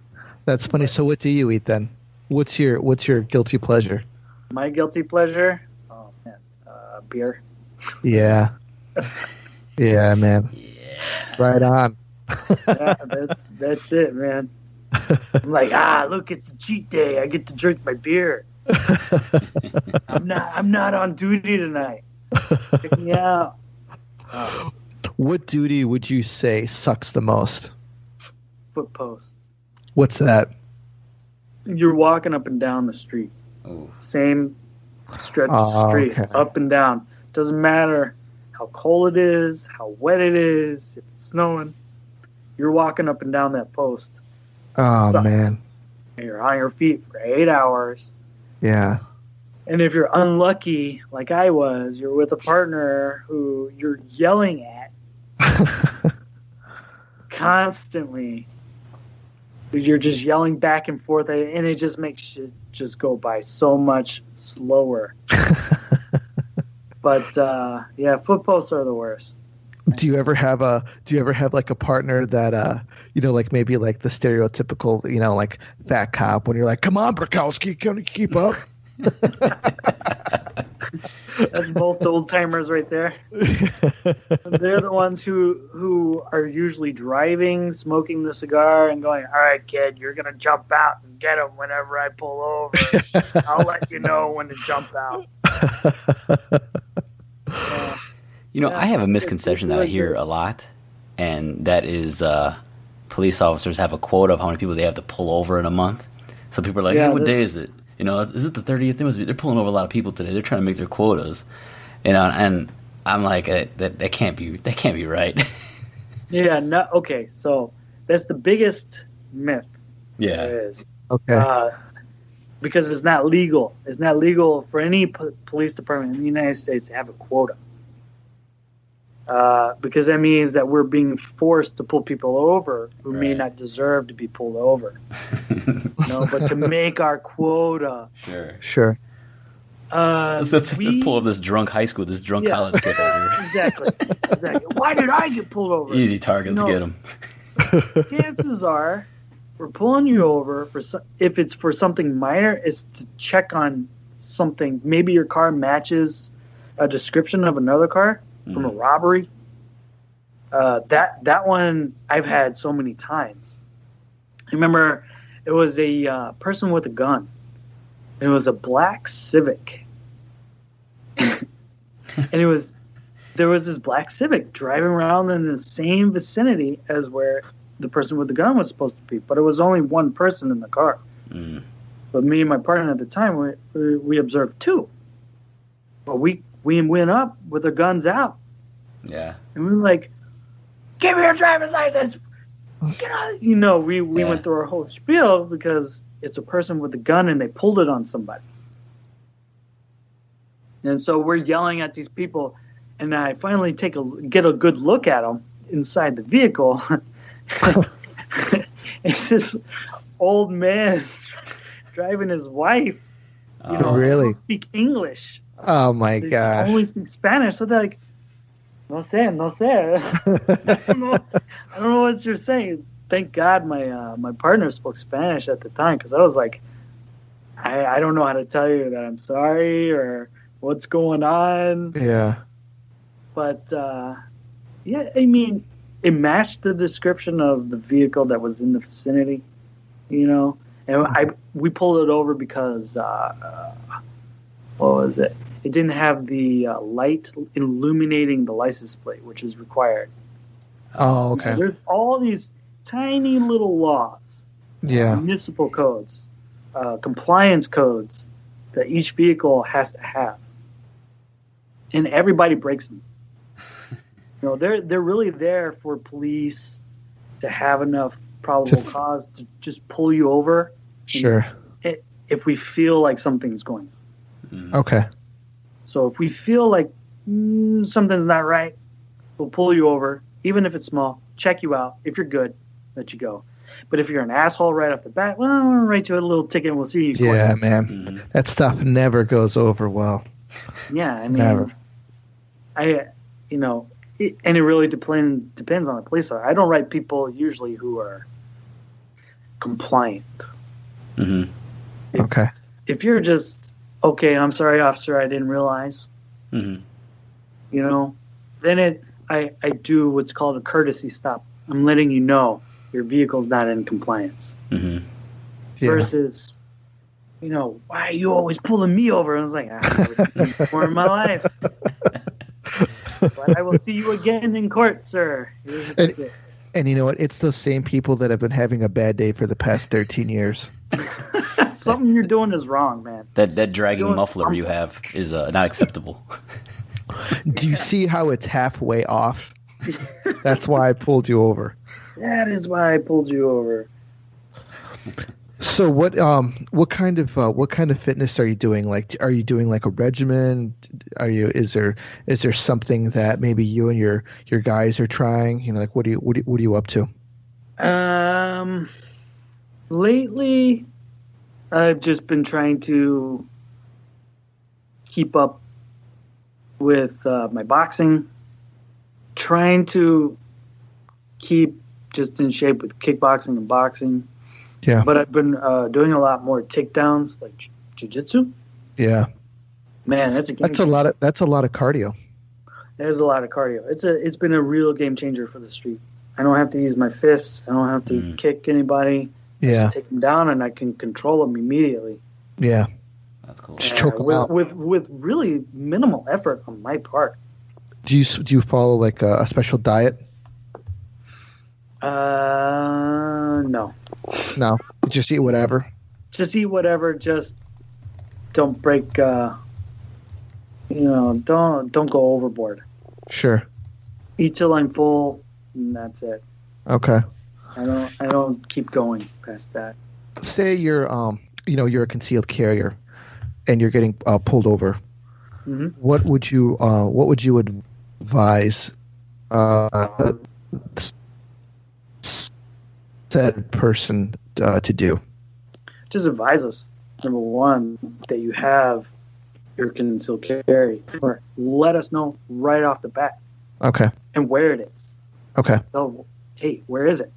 That's funny. So what do you eat then? What's your guilty pleasure? My guilty pleasure? Oh man, beer. Yeah. Yeah, man. Yeah. Right on. Yeah, that's it, man. I'm like, look, it's a cheat day. I get to drink my beer. I'm not on duty tonight. Check me out. What duty would you say sucks the most? Foot post. What's that? You're walking up and down the street. Oh. Same stretch of street, okay. up and down. Doesn't matter how cold it is, how wet it is, if it's snowing. You're walking up and down that post. Oh, Sucks. man. And you're on your feet for 8 hours. Yeah. And if you're unlucky, like I was, you're with a partner who you're yelling at constantly. You're just yelling back and forth, and it just makes it just go by so much slower. But yeah, foot posts are the worst. Do you ever have like a partner that like maybe like the stereotypical like fat cop when you're like, come on, Brakowski, can you keep up? That's both old timers right there. They're the ones who are usually driving, smoking the cigar, and going, "All right, kid, you're gonna jump out and get him whenever I pull over. I'll let you know when to jump out." I have a misconception that I hear a lot, and that is police officers have a quota of how many people they have to pull over in a month. So people are like, "Hey, what day is it? Is it the 30th? They're pulling over a lot of people today. They're trying to make their quotas." And I'm like, that can't be right. Yeah, no, okay, so that's the biggest myth there is. Okay. Because it's not legal. It's not legal for any police department in the United States to have a quota. Because that means that we're being forced to pull people over who may not deserve to be pulled over. But to make our quota. Sure. Let's pull up this drunk high school, this drunk college kid over. Exactly. Why did I get pulled over? Easy targets, get them. Chances are, we're pulling you over if it's for something minor, is to check on something. Maybe your car matches a description of another car from a robbery. That one I've had so many times. I remember it was a person with a gun. It was a black Civic. And there was this black Civic driving around in the same vicinity as where the person with the gun was supposed to be, but it was only one person in the car. But me and my partner at the time, we observed two. But we went up with our guns out. Yeah. And we were like, "Give me your driver's license!" Get out! We went through our whole spiel because it's a person with a gun and they pulled it on somebody. And so we're yelling at these people, and I finally get a good look at them inside the vehicle. It's this old man driving his wife. Really? They don't speak English. Oh my gosh! They only speak Spanish. So they're like, "No sé." I don't know what you're saying. Thank God my partner spoke Spanish at the time, because I was like, I don't know how to tell you that I'm sorry or what's going on. Yeah. But yeah, I mean, it matched the description of the vehicle that was in the vicinity, And we pulled it over because what was it? It didn't have the light illuminating the license plate, which is required. Oh, okay. There's all these tiny little laws, municipal codes, compliance codes that each vehicle has to have, and everybody breaks them. They're really there for police to have enough probable cause to just pull you over. Sure. If we feel like something's going on. Okay. So if we feel like something's not right, we'll pull you over, even if it's small, check you out. If you're good, let you go. But if you're an asshole right off the bat, well, I'll write you a little ticket and we'll see you. Yeah, man. That stuff never goes over well. Yeah, I mean, Never. and it really depends on the police officer. I don't write people usually who are compliant. Mm-hmm. Okay. If you're just, okay, I'm sorry, officer, I didn't realize, Mm-hmm. Then I do what's called a courtesy stop. I'm letting you know your vehicle's not in compliance. Mm-hmm. Yeah. Versus, why are you always pulling me over? And I was like, I've never seen you before in my life. But I will see you again in court, sir. Here's your ticket. And you know what? It's those same people that have been having a bad day for the past 13 years. Something you're doing is wrong, man. That dragging muffler you have is not acceptable. Do you see how it's halfway off? That's why I pulled you over. That is why I pulled you over. So what kind of fitness are you doing? Like, are you doing like a regimen? Is there something that maybe you and your guys are trying? Like what are you up to? Lately, I've just been trying to keep up with my boxing, trying to keep just in shape with kickboxing and boxing. Yeah. But I've been doing a lot more takedowns, like jiu-jitsu. Yeah. Man, that's a game That's a lot of cardio. That is a lot of cardio. It's been a real game changer for the street. I don't have to use my fists. I don't have to kick anybody. Yeah. I just take them down and I can control them immediately. Yeah. That's cool. Just choke them out. With really minimal effort on my part. Do you follow like a special diet? No. No. Just eat whatever. Just eat whatever. Just don't break. Don't go overboard. Sure. Eat till I'm full, and that's it. Okay. I don't keep going past that. Say you're a concealed carrier, and you're getting pulled over. Mm-hmm. What would you advise said person to do? Just advise us. Number one, that you have your concealed carry, or let us know right off the bat. Okay. And where it is. Okay. So, hey, where is it?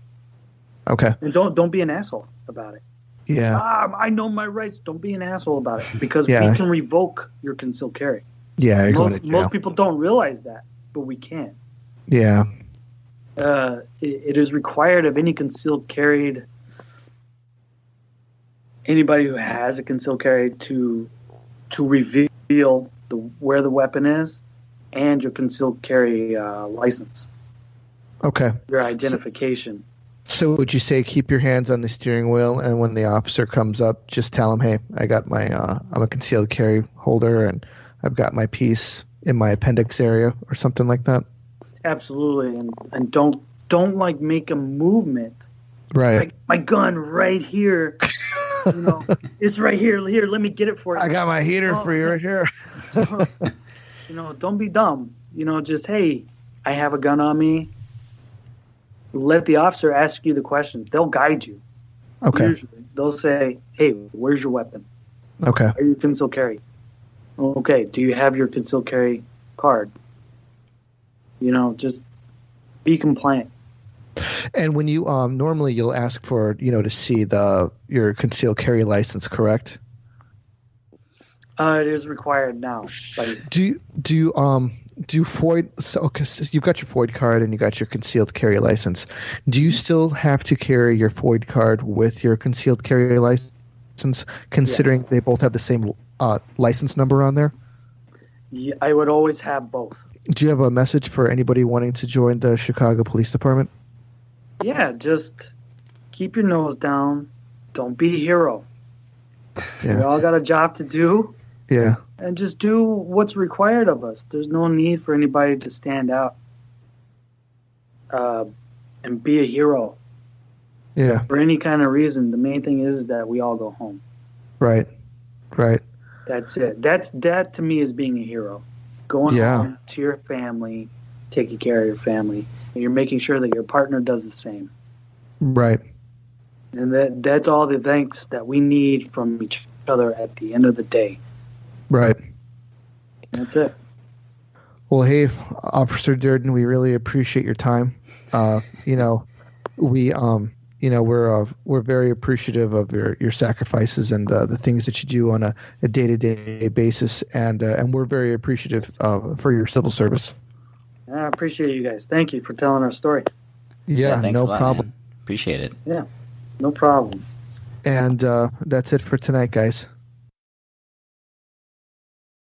Okay. And don't be an asshole about it. Yeah. I know my rights. Don't be an asshole about it, because Yeah. we can revoke your concealed carry. Yeah. You're going to jail. Most people don't realize that, but we can. Yeah. It is required of any concealed carried, anybody who has a concealed carry to reveal where the weapon is and your concealed carry license. Okay. Your identification. So would you say keep your hands on the steering wheel, and when the officer comes up, just tell him, hey, I got my I'm a concealed carry holder, and I've got my piece in my appendix area, or something like that? Absolutely, and don't like make a movement. Right. Like, my gun right here. It's right here. Here, let me get it for you. I got my heater for you right here. Don't be dumb. Just, hey, I have a gun on me. Let the officer ask you the question. They'll guide you. Okay. Usually, they'll say, hey, where's your weapon? Okay. Are you concealed carry? Okay. Do you have your concealed carry card? Just be compliant. And when you normally you'll ask for to see your concealed carry license, correct? It is required now. Do you FOID? So you've got your FOID card and you got your concealed carry license. Do you still have to carry your FOID card with your concealed carry license, considering Yes. they both have the same license number on there? Yeah, I would always have both. Do you have a message for anybody wanting to join the Chicago Police Department? Yeah, just keep your nose down. Don't be a hero. We Yeah. all got a job to do, Yeah. and just do what's required of us. There's no need for anybody to stand out and be a hero Yeah. for any kind of reason. The main thing is that we all go home. Right. Right. That's it. That to me is being a hero. Going home to your family, taking care of your family, and you're making sure that your partner does the same. Right. And that's all the thanks that we need from each other at the end of the day. Right. That's it. Well, hey, Officer Durden, we really appreciate your time. We're very appreciative of your sacrifices and the things that you do on a day-to-day basis, and we're very appreciative for your civil service. I appreciate you guys. Thank you for telling our story. Yeah, thanks no a lot, problem. Man. Appreciate it. Yeah, no problem. And that's it for tonight, guys.